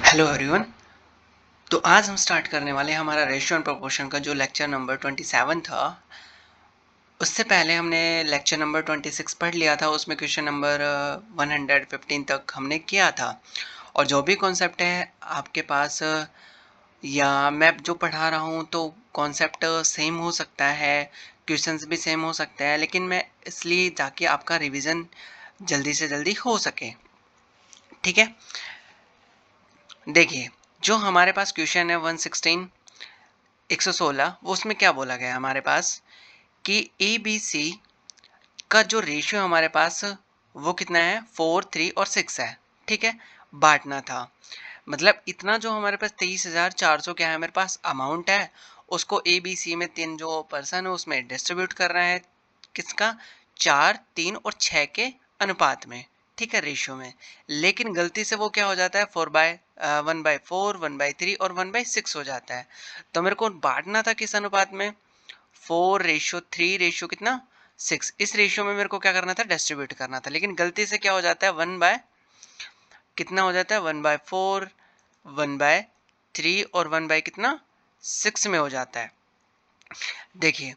Hello everyone. तो आज हम स्टार्ट करने वाले हैं हमारा रेशियो एंड प्रोपोर्शन का जो लेक्चर नंबर 27 था। उससे पहले हमने लेक्चर नंबर 26 पढ़ लिया था, उसमें क्वेश्चन नंबर 115 तक हमने किया था। और जो भी कॉन्सेप्ट है आपके पास या मैं जो पढ़ा रहा हूँ तो कॉन्सेप्ट सेम हो सकता है, क्वेश्चंस भी सेम हो सकते हैं, लेकिन मैं इसलिए ताकि आपका रिवीजन जल्दी से जल्दी हो सके। ठीक है, देखिए जो हमारे पास क्वेश्चन है 116 वो उसमें क्या बोला गया हमारे पास कि ए बी सी का जो रेशियो हमारे पास वो कितना है, 4, 3 और 6 है। ठीक है, बांटना था, मतलब इतना जो हमारे पास 23,400 क्या है मेरे पास अमाउंट है, उसको ए बी सी में तीन जो पर्सन है उसमें डिस्ट्रीब्यूट करना है। किसका? 4, 3 और 6 के अनुपात में। ठीक है, रेशियो में। लेकिन गलती से वो क्या हो जाता है, 1/4, 1/3 और 1/6 हो जाता है। तो मेरे को बांटना था किस अनुपात में, 4:3 रेशियो कितना, 6। इस रेशियो में मेरे को क्या करना था, डिस्ट्रीब्यूट करना था। लेकिन गलती से क्या हो जाता है, 1 बाय कितना हो जाता है, 1/4, 1/3 और 1 बाय कितना, 6 में हो जाता है। देखिए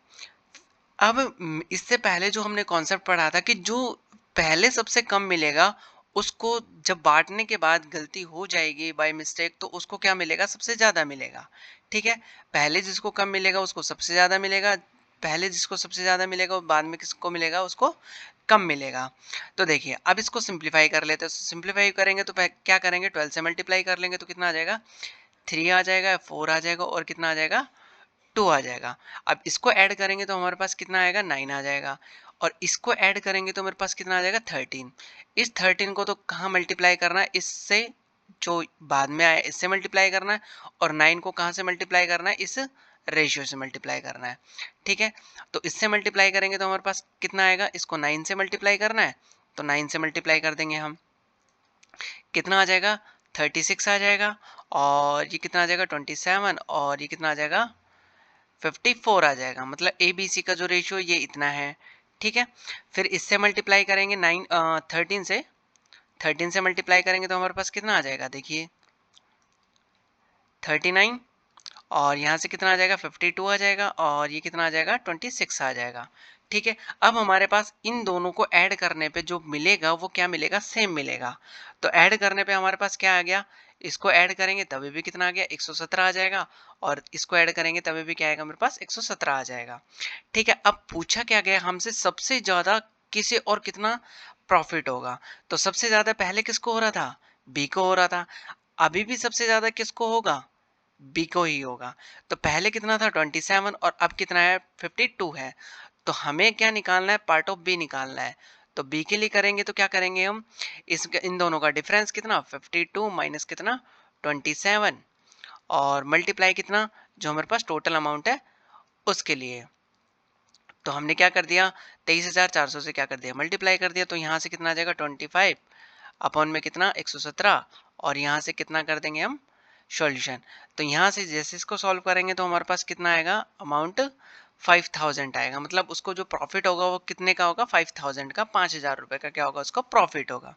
अब इससे पहले जो हमने कॉन्सेप्ट पढ़ा था कि जो पहले सबसे कम मिलेगा उसको जब बांटने के बाद गलती हो जाएगी बाय मिस्टेक, तो उसको क्या मिलेगा, सबसे ज़्यादा मिलेगा। ठीक है, पहले जिसको कम मिलेगा उसको सबसे ज़्यादा मिलेगा, पहले जिसको सबसे ज़्यादा मिलेगा बाद में किसको मिलेगा, उसको कम मिलेगा। तो देखिए अब इसको सिंप्लीफाई कर लेते हैं। सिंप्लीफाई करेंगे तो क्या करेंगे, 12 से मल्टीप्लाई कर लेंगे तो कितना आ जाएगा, 3 आ जाएगा, 4 आ जाएगा और कितना आ जाएगा, 2 आ जाएगा। अब इसको ऐड करेंगे तो हमारे पास कितना आएगा, 9 आ जाएगा। और इसको ऐड करेंगे तो मेरे पास कितना आ जाएगा, 13। इस 13 को तो कहाँ मल्टीप्लाई करना है, इससे जो बाद में आया इससे मल्टीप्लाई करना है। और 9 को कहाँ से मल्टीप्लाई करना है, इस रेशियो से मल्टीप्लाई करना है। ठीक है, तो इससे मल्टीप्लाई करेंगे तो हमारे पास कितना आएगा, इसको 9 से मल्टीप्लाई करना है तो 9 से मल्टीप्लाई कर देंगे हम, कितना आ जाएगा, 36 आ जाएगा। और ये कितना आ जाएगा, 27। और ये कितना आ जाएगा, 54 आ जाएगा। मतलब ए बी सी का जो रेशियो ये इतना है। ठीक है, फिर इससे मल्टीप्लाई करेंगे 13 से, 13 से मल्टीप्लाई करेंगे तो हमारे पास कितना आ जाएगा, देखिए 39। और यहाँ से कितना आ जाएगा, 52 आ जाएगा। और ये कितना आ जाएगा, 26 आ जाएगा। ठीक है, अब हमारे पास इन दोनों को ऐड करने पे जो मिलेगा वो क्या मिलेगा, सेम मिलेगा। तो ऐड करने पे हमारे पास क्या आ गया, इसको ऐड करेंगे तभी भी कितना आ गया, 117 आ जाएगा। और इसको ऐड करेंगे तभी भी क्या आएगा, मेरे पास 117 आ जाएगा। ठीक है, अब पूछा क्या गया हमसे, सबसे ज्यादा किसे और कितना प्रॉफिट होगा। तो सबसे ज्यादा पहले किसको हो रहा था, बी को हो रहा था। अभी भी सबसे ज्यादा किसको होगा, बी को ही होगा। तो पहले कितना था, 27 और अब कितना है, 52 है। तो हमें क्या निकालना है, पार्ट ऑफ बी निकालना है। तो बी के लिए करेंगे तो क्या करेंगे हम, इस इन दोनों का डिफरेंस कितना, 52 माइनस कितना, 27। और मल्टीप्लाई कितना, जो हमारे पास टोटल अमाउंट है उसके लिए। तो हमने क्या कर दिया, 23,400 से क्या कर दिया, मल्टीप्लाई कर दिया। तो यहाँ से कितना आ जाएगा, 25 अपॉन में कितना, 117। और यहाँ से कितना कर देंगे हम, सॉल्यूशन। तो यहाँ से जैसे इसको सॉल्व करेंगे तो हमारे पास कितना आएगा, अमाउंट 5000 आएगा। मतलब उसको जो प्रॉफिट होगा वो कितने का होगा, 5000 का, 5000 रुपये का क्या होगा, उसका प्रॉफिट होगा।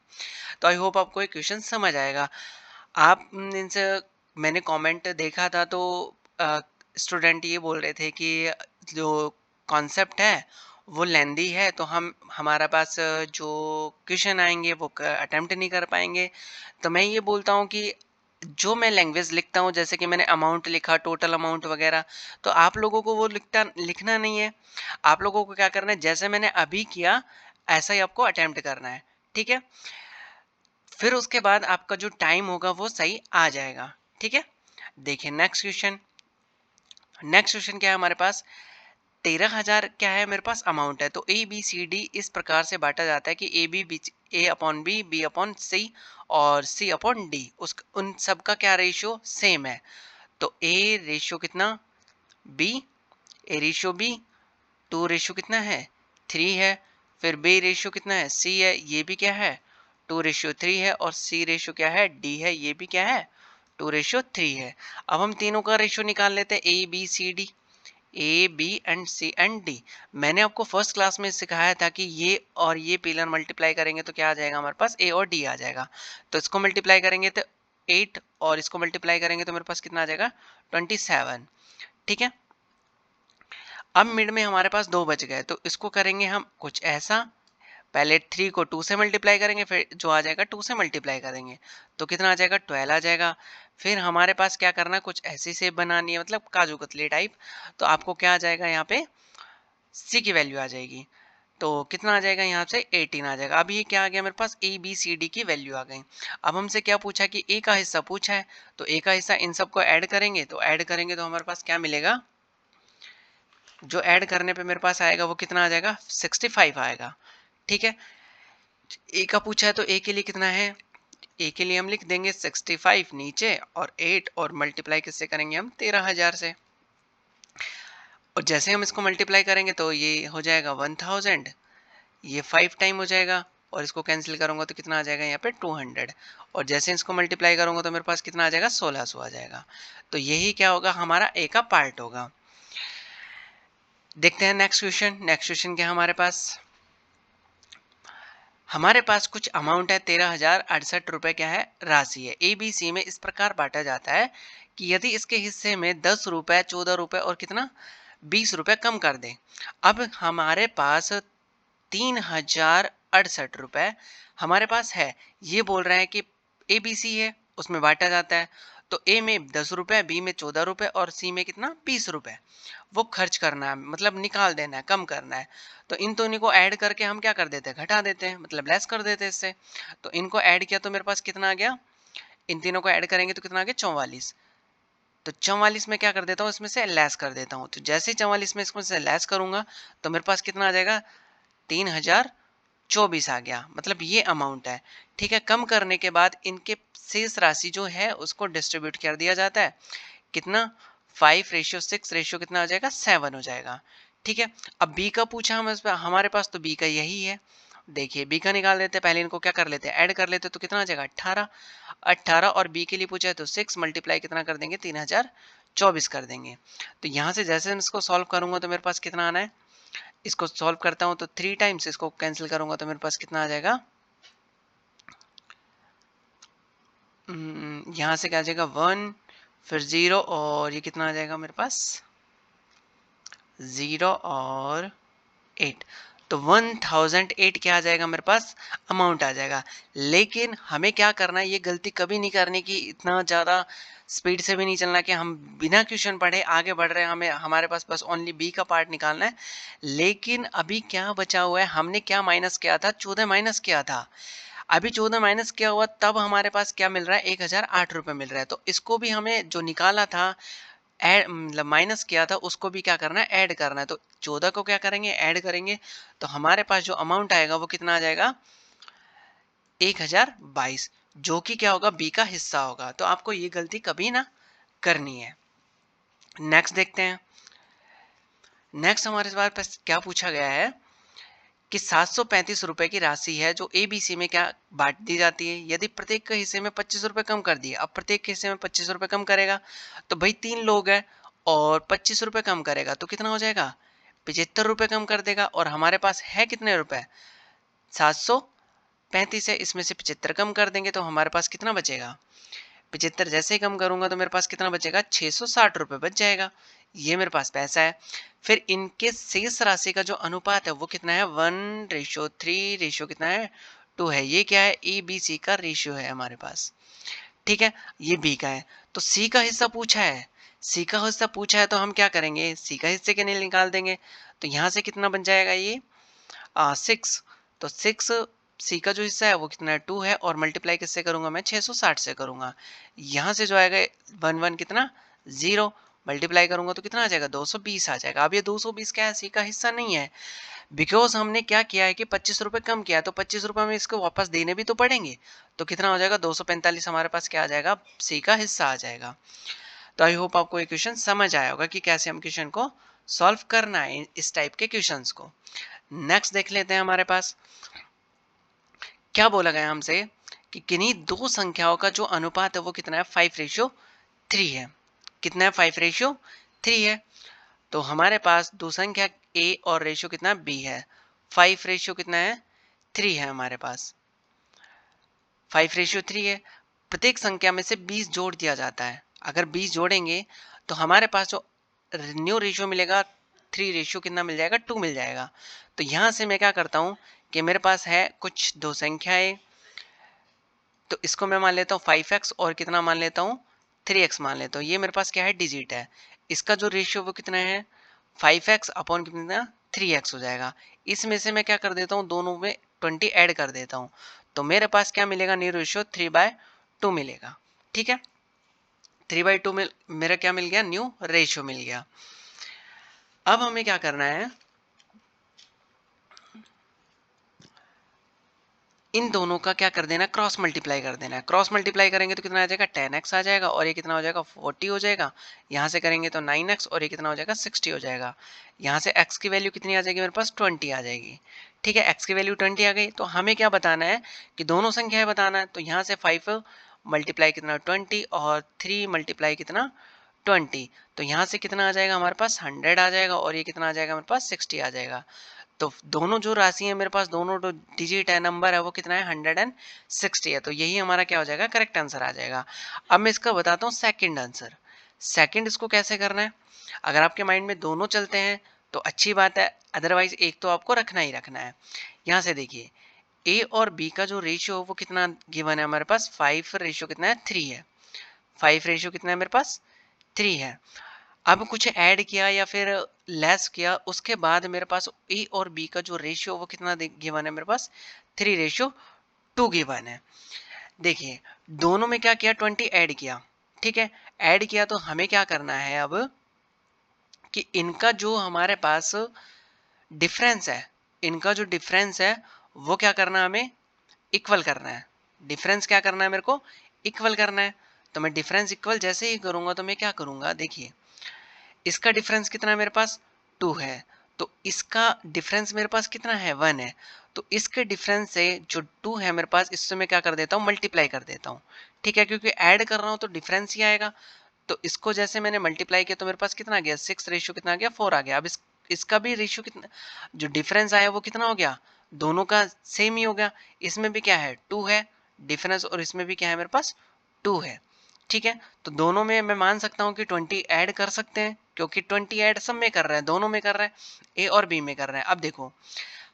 तो आई होप आपको ये क्वेश्चन समझ आएगा। आप इनसे मैंने कमेंट देखा था तो स्टूडेंट ये बोल रहे थे कि जो कॉन्सेप्ट है वो लेंदी है, तो हम हमारा पास जो क्वेश्चन आएंगे वो अटेम्प्ट नहीं कर पाएंगे। तो मैं ये बोलता हूँ कि जो मैं लैंग्वेज लिखता हूँ, जैसे कि मैंने अमाउंट लिखा, टोटल अमाउंट वगैरह, तो आप लोगों को वो लिखना नहीं है। आप लोगों को क्या करना है, जैसे मैंने अभी किया ऐसा ही आपको अटेम्प्ट करना है। ठीक है, फिर उसके बाद आपका जो टाइम होगा वो सही आ जाएगा। ठीक है, देखिए नेक्स्ट क्वेश्चन। नेक्स्ट क्वेश्चन क्या है हमारे पास, 13,000 क्या है मेरे पास अमाउंट है। तो ए बी सी डी इस प्रकार से बांटा जाता है कि ए अपॉन बी अपॉन सी और सी अपॉन डी, उस उन सब का क्या रेशियो सेम है। तो ए रेशियो कितना, B, A ratio B, 2 ratio कितना है, 3 है। फिर बी रेशियो कितना है, सी है, ये भी क्या है, 2:3 है। और सी रेशियो क्या है, डी है, ये भी क्या है, 2:3 है। अब हम तीनों का रेशियो निकाल लेते हैं, A B C D, A B and C and D. मैंने आपको फर्स्ट क्लास में सिखाया था कि ये और ये पिलर मल्टीप्लाई करेंगे तो क्या आ जाएगा, हमारे पास ए और डी आ जाएगा। तो इसको मल्टीप्लाई करेंगे तो 8 और इसको मल्टीप्लाई करेंगे तो मेरे पास कितना आ जाएगा 27। ठीक है, अब मिड में हमारे पास 2 बच गए, तो इसको करेंगे हम कुछ ऐसा, पहले 3 को 2 से मल्टीप्लाई करेंगे, फिर जो आ जाएगा 2 से मल्टीप्लाई करेंगे तो कितना आ जाएगा 12 आ जाएगा। फिर हमारे पास क्या करना है, कुछ ऐसी शेप बनानी है, मतलब काजू कतली टाइप। तो आपको क्या आ जाएगा, यहाँ पे सी की वैल्यू आ जाएगी, तो कितना आ जाएगा यहाँ से 18 आ जाएगा। अब ये क्या आ गया मेरे पास, ए बी सी डी की वैल्यू आ गई। अब हमसे क्या पूछा कि ए का हिस्सा पूछा है, तो ए का हिस्सा इन सबको ऐड करेंगे, तो ऐड करेंगे तो हमारे पास क्या मिलेगा, जो ऐड करने पे मेरे पास आएगा वो कितना आ जाएगा 65 आएगा। ठीक है, ए का पूछा है तो ए के लिए कितना है, ए के लिए हम लिख देंगे 65 नीचे और 8 और मल्टीप्लाई किससे करेंगे हम 13,000 से। और जैसे हम इसको मल्टीप्लाई करेंगे तो ये हो जाएगा 1000, ये 5 टाइम हो जाएगा और इसको कैंसिल करूंगा तो कितना आ जाएगा यहाँ पे 200। और जैसे इसको मल्टीप्लाई करूंगा तो मेरे पास कितना आ जाएगा 1600 आ जाएगा। तो यही क्या होगा, हमारा ए का पार्ट होगा। देखते हैं नेक्स्ट क्वेश्चन। नेक्स्ट क्वेश्चन क्या हमारे पास कुछ अमाउंट है 13,068 रुपए क्या है राशि है। ए बी सी में इस प्रकार बांटा जाता है कि यदि इसके हिस्से में 10 रुपए 14 रुपए और कितना 20 रुपए कम कर दें। अब हमारे पास 3,068 रुपए हमारे पास है, ये बोल रहे हैं कि ए बी सी है उसमें बांटा जाता है, तो ए में 10 रुपए, बी में 14 रुपए और सी में कितना 20 रुपए वो खर्च करना है, मतलब निकाल देना है, कम करना है। तो इन दोनों को ऐड करके हम क्या कर देते हैं, घटा देते हैं, मतलब लेस कर देते हैं इससे। तो इनको ऐड किया तो मेरे पास कितना आ गया, इन तीनों को ऐड करेंगे तो कितना आ गया 44। तो 44 में क्या कर देता हूँ, इसमें से लेस कर देता हूँ। तो जैसे ही 44 में इसमें से लेस करूंगा तो मेरे पास कितना आ जाएगा 3,024 आ गया, मतलब ये अमाउंट है। ठीक है, कम करने के बाद इनके शेष राशि जो है उसको डिस्ट्रीब्यूट कर दिया जाता है, कितना 5:6 कितना हो जाएगा 7 हो जाएगा। ठीक है, अब बी का पूछा हमारे पास, तो बी का यही है। देखिए बी का निकाल देते हैं, पहले इनको क्या कर लेते हैं ऐड कर लेते हैं, तो कितना आ जाएगा 18। 18 और बी के लिए पूछा है तो 6 मल्टीप्लाई कितना कर देंगे 3,024 कर देंगे। तो यहाँ से जैसे मैं इसको सॉल्व करूंगा तो मेरे पास कितना आना है, इसको सॉल्व करता हूँ तो 3 टाइम्स, इसको कैंसिल करूंगा तो मेरे पास कितना आ जाएगा, यहाँ से क्या आ जाएगा 1 फिर 0 और ये कितना आ जाएगा मेरे पास 0 और 8। तो 1008 क्या आ जाएगा मेरे पास अमाउंट आ जाएगा। लेकिन हमें क्या करना है, ये गलती कभी नहीं करनी कि इतना ज़्यादा स्पीड से भी नहीं चलना कि हम बिना क्वेश्चन पढ़े आगे बढ़ रहे हैं, हमें हमारे पास बस ओनली बी का पार्ट निकालना है। लेकिन अभी क्या बचा हुआ है, हमने क्या माइनस किया था 14 माइनस किया था, अभी 14 माइनस किया हुआ तब हमारे पास क्या मिल रहा है 1,008 रुपये मिल रहा है। तो इसको भी हमें जो निकाला था ऐड, मतलब माइनस किया था उसको भी क्या करना है ऐड करना है। तो 14 को क्या करेंगे ऐड करेंगे तो हमारे पास जो अमाउंट आएगा वो कितना आ जाएगा 1,022, जो कि क्या होगा बी का हिस्सा होगा। तो आपको ये गलती कभी ना करनी है। नेक्स्ट देखते हैं। नेक्स्ट हमारे पास क्या पूछा गया है कि 735 रुपए की राशि है जो ए बी सी में क्या बांट दी जाती है। यदि प्रत्येक के हिस्से में 25 रुपए कम कर दिए, अब प्रत्येक के हिस्से में 25 रुपए कम करेगा, तो भाई 3 लोग हैं और 25 रुपए कम करेगा तो कितना हो जाएगा 75 रुपए कम कर देगा। और हमारे पास है कितने रुपए 735 है, इसमें से 75 कम कर देंगे तो हमारे पास कितना बचेगा 75 जैसे ही कम करूंगा तो मेरे पास कितना बचेगा 660 रुपए बच जाएगा। ये मेरे पास पैसा है। फिर इनके शेष राशि का जो अनुपात है वो कितना है 1:3 रेशियो कितना है 2 है। ये क्या है ए बी सी का रेशियो है हमारे पास। ठीक है, ये बी का है। तो सी का हिस्सा पूछा है, सी का हिस्सा पूछा है तो हम क्या करेंगे सी का हिस्से के लिए निकाल देंगे। तो यहाँ से कितना बन जाएगा ये 6। तो 6 सी का जो हिस्सा है वो कितना है 2 है और मल्टीप्लाई किससे करूंगा मैं 660 से करूंगा। यहाँ से जो आएगा 1 कितना 0 मल्टीप्लाई करूंगा तो कितना आ जाएगा 220 आ जाएगा। अब ये 220 क्या है सी का हिस्सा नहीं है, बिकॉज हमने क्या किया है कि 25 रुपए कम किया है तो 25 रुपए में इसको वापस देने भी तो पड़ेंगे। तो कितना हो जाएगा 245 हमारे पास क्या आ जाएगा सी का हिस्सा आ जाएगा। तो आई होप आपको ये क्वेश्चन समझ आया होगा कि कैसे हम क्वेश्चन को सॉल्व करना है इस टाइप के क्वेश्चंस को। नेक्स्ट देख लेते हैं हमारे पास क्या बोला गया हमसे कि किन्हीं दो संख्याओं का जो अनुपात है वो कितना है 5:3 है। कितना है 5:3 है। तो हमारे पास दो संख्या ए और रेशियो कितना बी है। 5 रेशियो कितना है 3 है हमारे पास 5:3 है। प्रत्येक संख्या में से 20 जोड़ दिया जाता है। अगर 20 जोड़ेंगे तो हमारे पास जो न्यू रेशियो मिलेगा 3 रेशियो कितना मिल जाएगा 2 मिल जाएगा। तो यहाँ से मैं क्या करता हूँ कि मेरे पास है कुछ दो संख्याएं, तो इसको मैं मान लेता हूँ 5x और कितना मान लेता हूँ 3x मान लेता हूँ। ये मेरे पास क्या है डिजिट है। इसका जो रेशियो वो कितना है 5x अपॉन कितना 3x हो जाएगा। इसमें से मैं क्या कर देता हूँ दोनों में 20 ऐड कर देता हूँ। तो मेरे पास क्या मिलेगा न्यू रेशियो 3/2 मिलेगा। ठीक है, 3/2 में मेरा क्या मिल गया न्यू रेशियो मिल गया। अब हमें क्या करना है, इन दोनों का क्या कर देना क्रॉस मल्टीप्लाई कर देना है। क्रॉस मल्टीप्लाई करेंगे तो कितना आ जाएगा 10x आ जाएगा और ये कितना हो जाएगा 40 हो जाएगा। यहाँ से करेंगे तो 9x और ये कितना हो जाएगा 60 हो जाएगा। यहाँ से x की वैल्यू कितनी आ जाएगी मेरे पास 20 आ जाएगी। ठीक है, x की वैल्यू 20 आ गई। तो हमें क्या बताना है कि दोनों संख्याएं बताना है। तो यहाँ से 5 मल्टीप्लाई कितना 20 और 3 मल्टीप्लाई कितना 20। तो यहाँ से कितना आ जाएगा हमारे पास 100 आ जाएगा और ये कितना आ जाएगा मेरे पास 60 आ जाएगा। तो दोनों जो राशि है मेरे पास दोनों जो डिजिट है नंबर है वो कितना है 160 है। तो यही हमारा क्या हो जाएगा करेक्ट आंसर आ जाएगा। अब मैं इसका बताता हूँ सेकंड आंसर। सेकंड इसको कैसे करना है, अगर आपके माइंड में दोनों चलते हैं तो अच्छी बात है, अदरवाइज एक तो आपको रखना ही रखना है। यहाँ से देखिए ए और बी का जो रेशियो वो कितना गिवन है हमारे पास 5 रेशियो कितना है 3 है। 5 रेशियो कितना है मेरे पास 3 है। अब कुछ ऐड किया या फिर लेस किया उसके बाद मेरे पास ए और बी का जो रेशियो वो कितना गिवन है मेरे पास 3:2 गिवन है। देखिए दोनों में क्या किया 20 ऐड किया। ठीक है, ऐड किया तो हमें क्या करना है अब कि इनका जो हमारे पास डिफरेंस है, इनका जो डिफरेंस है वो क्या करना है हमें इक्वल करना है। डिफरेंस क्या करना है मेरे को इक्वल करना है। तो मैं डिफरेंस इक्वल जैसे ही करूंगा तो मैं क्या करूंगा देखिए इसका डिफरेंस कितना है मेरे पास 2 है, तो इसका डिफरेंस मेरे पास कितना है 1 है। तो इसके डिफरेंस से जो 2 है मेरे पास इससे मैं क्या कर देता हूँ मल्टीप्लाई कर देता हूँ। ठीक है, क्योंकि ऐड कर रहा हूँ तो डिफरेंस ही आएगा। तो इसको जैसे मैंने मल्टीप्लाई किया तो मेरे पास कितना आ गया 6 रेशियो कितना आ गया 4 आ गया। अब इसका भी रेशियो कितना जो डिफरेंस आया वो कितना हो गया दोनों का सेम ही हो गया। इसमें भी क्या है 2 है डिफरेंस और इसमें भी क्या है मेरे पास 2 है। ठीक है, तो दोनों में मैं मान सकता हूँ कि 20 ऐड कर सकते हैं क्योंकि 20 ऐड सब में कर रहे हैं, दोनों में कर रहे हैं, ए और बी में कर रहे हैं। अब देखो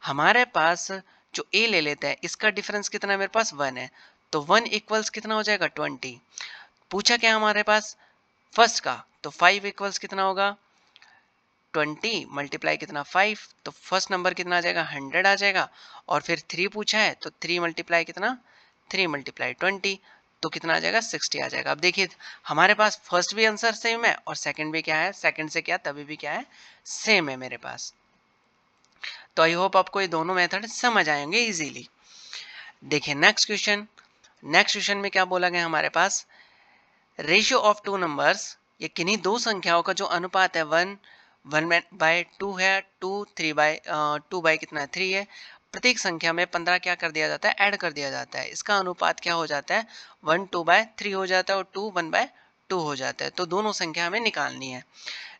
हमारे पास जो ए ले लेते हैं इसका डिफरेंस कितना है मेरे पास 1 है। तो 1 इक्वल्स कितना हो जाएगा 20। पूछा क्या हमारे पास फर्स्ट का, तो 5 इक्वल्स कितना होगा 20 मल्टीप्लाई कितना 5, तो फर्स्ट नंबर कितना आ जाएगा 100 आ जाएगा। और फिर 3 पूछा है तो 3 मल्टीप्लाई कितना 3 मल्टीप्लाई 20, तो कितना आ जाएगा 60 आ जाएगा। अब देखिए हमारे पास फर्स्ट भी आंसर सेम है और सेकंड भी क्या है सेकंड से क्या तभी भी क्या है सेम है मेरे पास। तो आई होप आपको ये दोनों मेथड समझ आएंगे इजीली। देखिए नेक्स्ट क्वेश्चन, नेक्स्ट क्वेश्चन में क्या बोला गया हमारे पास रेशियो ऑफ टू नंबर्स, ये किन्हीं दो संख्याओं का जो अनुपात है 1/2 है 2 कितना है 3 है। प्रत्येक संख्या में 15 क्या कर दिया जाता है ऐड कर दिया जाता है। इसका अनुपात क्या हो जाता है 1/2/3 हो जाता है और 2 1/2 हो जाता है। तो दोनों संख्या हमें निकालनी है।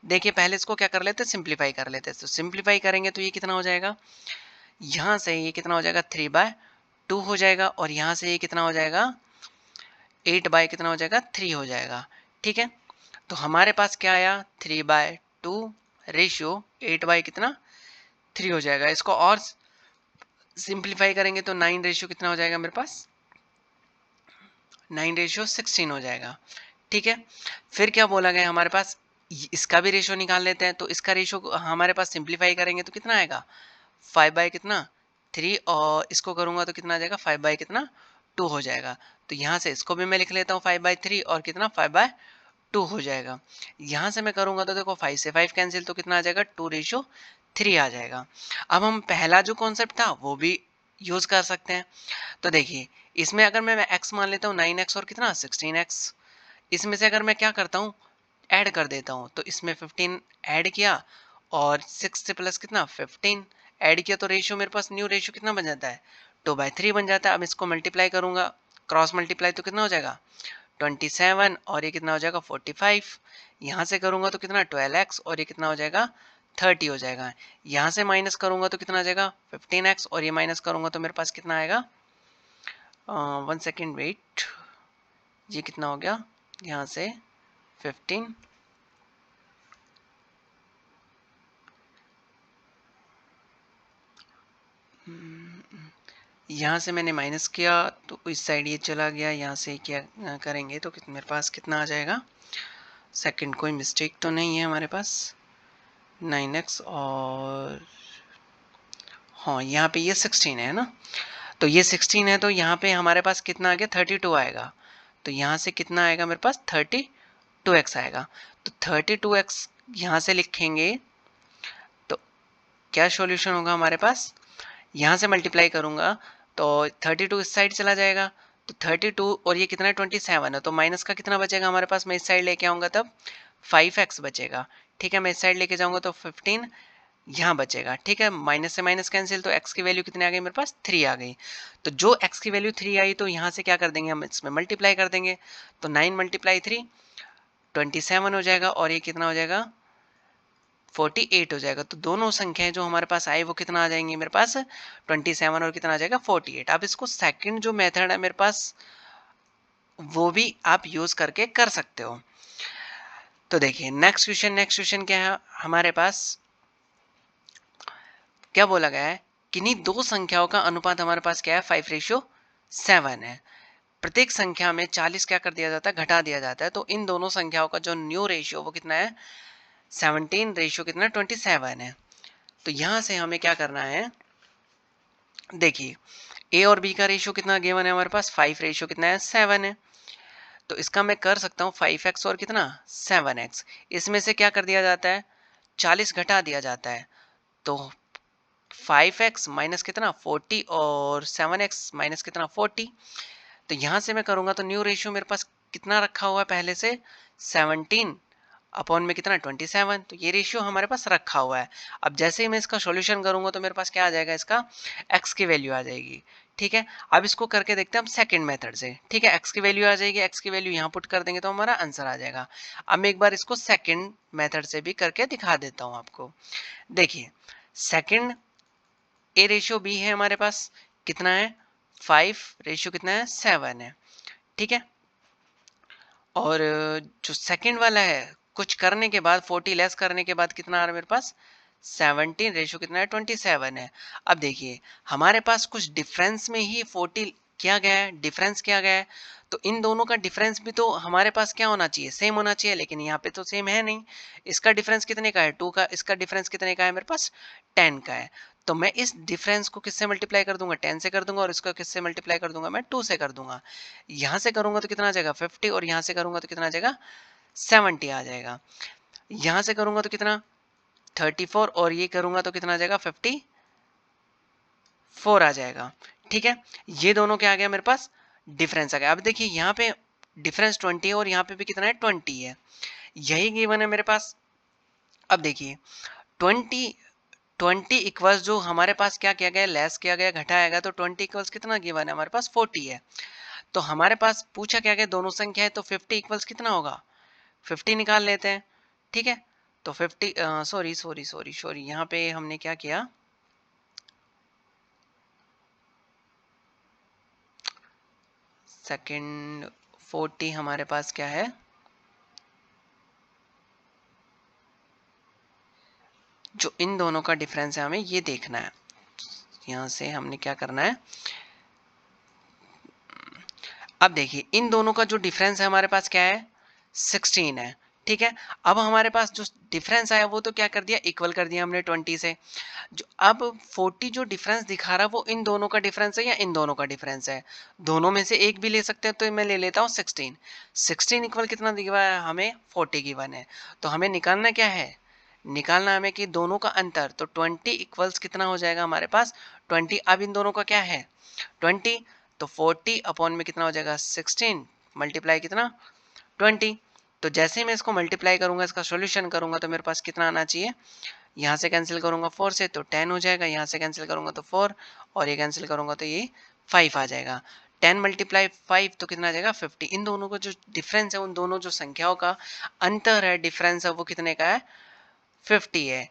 देखिए पहले इसको क्या कर लेते हैं सिंप्लीफाई कर लेते हैं। तो सिंप्लीफाई करेंगे तो ये कितना हो जाएगा, यहाँ से ये कितना हो जाएगा 3/2 हो जाएगा और यहाँ से ये कितना हो जाएगा 8 कितना हो जाएगा 3 हो जाएगा। ठीक है, तो हमारे पास क्या आया 3/2 रेशियो 8 कितना 3 हो जाएगा। इसको और सिंप्लीफाई करेंगे तो 9 रेशियो कितना हो जाएगा मेरे पास 9/16 हो जाएगा। ठीक है, फिर क्या बोला गया हमारे पास इसका भी रेशियो निकाल लेते हैं। तो इसका रेशियो हमारे पास सिंप्लीफाई करेंगे तो कितना आएगा 5/कितना 3 और इसको करूंगा तो कितना आ जाएगा 5/कितना 2 हो जाएगा। तो यहाँ से इसको भी मैं लिख लेता हूँ 5/3 और कितना 5/2 हो जाएगा। यहाँ से मैं करूंगा तो देखो 5 से 5 कैंसिल तो कितना आ जाएगा 2/3 आ जाएगा। अब हम पहला जो कॉन्सेप्ट था वो भी यूज कर सकते हैं। तो देखिए इसमें अगर मैं x मान लेता हूँ 9x और कितना 16x, इसमें से अगर मैं क्या करता हूँ ऐड कर देता हूँ तो इसमें 15 ऐड किया और 6 से प्लस कितना 15 ऐड किया तो रेशियो मेरे पास न्यू रेशियो कितना बन जाता है 2/3 बन जाता है। अब इसको मल्टीप्लाई करूंगा क्रॉस मल्टीप्लाई तो कितना हो जाएगा 27 और ये कितना हो जाएगा 45। यहाँ से करूंगा तो कितना 12x और ये कितना हो जाएगा 30 हो जाएगा। यहाँ से माइनस करूंगा तो कितना आ जाएगा 15x और ये माइनस करूंगा तो मेरे पास कितना आएगा 1 सेकेंड वेट ये कितना हो गया, यहाँ से 15, यहाँ से मैंने माइनस किया तो इस साइड ये चला गया, यहाँ से क्या करेंगे तो मेरे पास कितना आ जाएगा, सेकंड कोई मिस्टेक तो नहीं है हमारे पास, 9x और हाँ यहाँ पे ये 16 है ना, तो ये 16 है तो यहाँ पे हमारे पास कितना आ गया, 32 आएगा। तो यहाँ से कितना आएगा मेरे पास, 32x आएगा। तो 32x यहाँ से लिखेंगे तो क्या सॉल्यूशन होगा हमारे पास, यहाँ से मल्टीप्लाई करूँगा तो 32 इस साइड चला जाएगा, तो 32 और ये कितना है 27 है, तो माइनस का कितना बचेगा हमारे पास, मैं इस साइड लेके आऊँगा तब 5x बचेगा। ठीक है, मैं इस साइड लेके जाऊँगा तो 15 यहाँ बचेगा। ठीक है, माइनस से माइनस कैंसिल, तो x की वैल्यू कितनी आ गई मेरे पास, 3 आ गई। तो जो x की वैल्यू 3 आई तो यहाँ से क्या कर देंगे हम, इसमें मल्टीप्लाई कर देंगे, तो 9 मल्टीप्लाई 3 27 हो जाएगा और ये कितना हो जाएगा 48 हो जाएगा। तो दोनों संख्याएं जो हमारे पास आई वो कितना आ जाएंगी मेरे पास, 27 और कितना आ जाएगा 48। अब इसको सेकंड जो मेथड है मेरे पास वो भी आप यूज करके कर सकते हो। तो देखिए नेक्स्ट क्वेश्चन क्या है हमारे पास, क्या बोला गया है, किन्हीं दो संख्याओं का अनुपात हमारे पास क्या है, 5:7 है। प्रत्येक संख्या में 40 क्या कर दिया जाता है, घटा दिया जाता है। तो इन दोनों संख्याओं का जो न्यू रेशियो वो कितना है, 17 रेशियो कितना है, 27 है। तो यहां से हमें क्या करना है, देखिए ए और बी का रेशियो कितना गिवन है हमारे पास, 5 रेशियो कितना है, 7 है। तो इसका मैं कर सकता हूँ 5x और कितना 7x, इसमें से क्या कर दिया जाता है, 40 घटा दिया जाता है। तो 5x माइनस कितना 40 और 7x माइनस कितना 40। तो यहाँ से मैं करूँगा तो न्यू रेशियो मेरे पास कितना रखा हुआ है पहले से, 17 अपॉन में कितना 27। तो ये रेशियो हमारे पास रखा हुआ है। अब जैसे ही मैं इसका सॉल्यूशन करूंगा तो मेरे पास क्या आ जाएगा, इसका x की वैल्यू आ जाएगी। ठीक है, अब इसको करके देखते हैं हम सेकंड मेथड से। ठीक है, x की वैल्यू आ जाएगी, x की वैल्यू यहाँ पुट कर देंगे तो हमारा आंसर आ जाएगा। अब मैं एक बार इसको सेकंड मेथड से भी करके दिखा देता हूँ आपको। देखिए सेकंड ए रेशियो बी है हमारे पास, कितना है 5 रेशियो कितना है 7 है। ठीक है, और जो सेकंड वाला है कुछ करने के बाद 40 लेस करने के बाद कितना आ रहा है मेरे पास, 17 रेशियो कितना है 27 है। अब देखिए हमारे पास कुछ डिफरेंस में ही 40 किया गया है, डिफरेंस किया गया है, तो इन दोनों का डिफरेंस भी तो हमारे पास क्या होना चाहिए, सेम होना चाहिए, लेकिन यहाँ पे तो सेम है नहीं। इसका डिफरेंस कितने का है 2 का, इसका डिफरेंस कितने का है मेरे पास 10 का है। तो मैं इस डिफरेंस को किससे मल्टीप्लाई कर दूंगा, 10 से कर दूंगा, और इसको किससे मल्टीप्लाई कर दूंगा, मैं 2 से कर दूंगा। यहाँ से करूंगा तो कितना आ जाएगा 50 और यहाँ से करूंगा तो कितना आ जाएगा 70 आ जाएगा। यहाँ से करूंगा तो कितना 34 और ये करूंगा तो कितना आ जाएगा 54 आ जाएगा। ठीक है, ये दोनों क्या आ गया मेरे पास, डिफरेंस आ गया। अब देखिए यहाँ पे डिफरेंस 20 है और यहाँ पे भी कितना है 20 है, यही गिवन है मेरे पास। अब देखिए 20 इक्वल्स जो हमारे पास क्या किया गया, लेस किया गया, घटाया गया, तो 20 इक्वल्स कितना गिवन है हमारे पास 40 है। तो हमारे पास पूछा क्या गया, दोनों संख्या है, तो 50 इक्वल्स कितना होगा 50 निकाल लेते हैं। ठीक है, तो 50 सॉरी यहाँ पे हमने क्या किया, सेकंड 40 हमारे पास क्या है, जो इन दोनों का डिफरेंस है हमें ये देखना है। यहाँ से हमने क्या करना है, अब देखिए इन दोनों का जो डिफरेंस है हमारे पास क्या है 16 है। ठीक है, अब हमारे पास जो डिफरेंस आया वो तो क्या कर दिया, इक्वल कर दिया हमने 20 से। जो अब 40 जो डिफरेंस दिखा रहा है वो इन दोनों का डिफरेंस है या इन दोनों का डिफरेंस है, दोनों में से एक भी ले सकते हैं। तो मैं ले लेता हूँ 16। 16 इक्वल कितना दिखा है हमें 40 गिवन है। तो हमें निकालना क्या है, निकालना हमें कि दोनों का अंतर, तो 20 इक्वल्स कितना हो जाएगा हमारे पास 20। अब इन दोनों का क्या है 20, तो 40 अपॉन में कितना हो जाएगा 16 मल्टीप्लाई कितना 20। तो जैसे ही मैं इसको मल्टीप्लाई करूंगा, इसका सॉल्यूशन करूंगा, तो मेरे पास कितना आना चाहिए, यहाँ से कैंसिल करूंगा 4 से तो 10 हो जाएगा, यहाँ से कैंसिल करूंगा तो 4 और ये कैंसिल करूंगा तो ये 5 आ जाएगा। 10 मल्टीप्लाई 5 तो कितना आ जाएगा 50। इन दोनों का जो डिफरेंस है, उन दोनों जो संख्याओं का अंतर है, डिफरेंस है, वो कितने का है 50 है।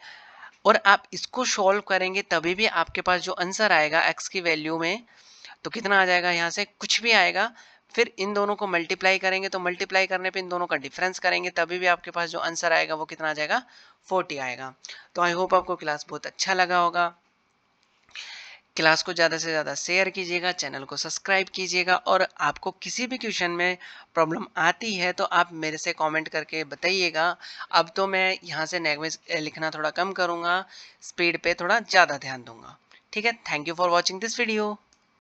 और आप इसको सॉल्व करेंगे तभी भी आपके पास जो आंसर आएगा x की वैल्यू में, तो कितना आ जाएगा, यहाँ से कुछ भी आएगा फिर इन दोनों को मल्टीप्लाई करेंगे, तो मल्टीप्लाई करने पे इन दोनों का डिफरेंस करेंगे, तभी भी आपके पास जो आंसर आएगा वो कितना आ जाएगा, 40 आएगा। तो आई होप आपको क्लास बहुत अच्छा लगा होगा। क्लास को ज़्यादा से ज़्यादा शेयर कीजिएगा, चैनल को सब्सक्राइब कीजिएगा, और आपको किसी भी क्वेश्चन में प्रॉब्लम आती है तो आप मेरे से कमेंट करके बताइएगा। अब तो मैं यहाँ से लैंग्वेज लिखना थोड़ा कम करूँगा, स्पीड पे थोड़ा ज़्यादा ध्यान दूंगा। ठीक है, thank you for watching this video.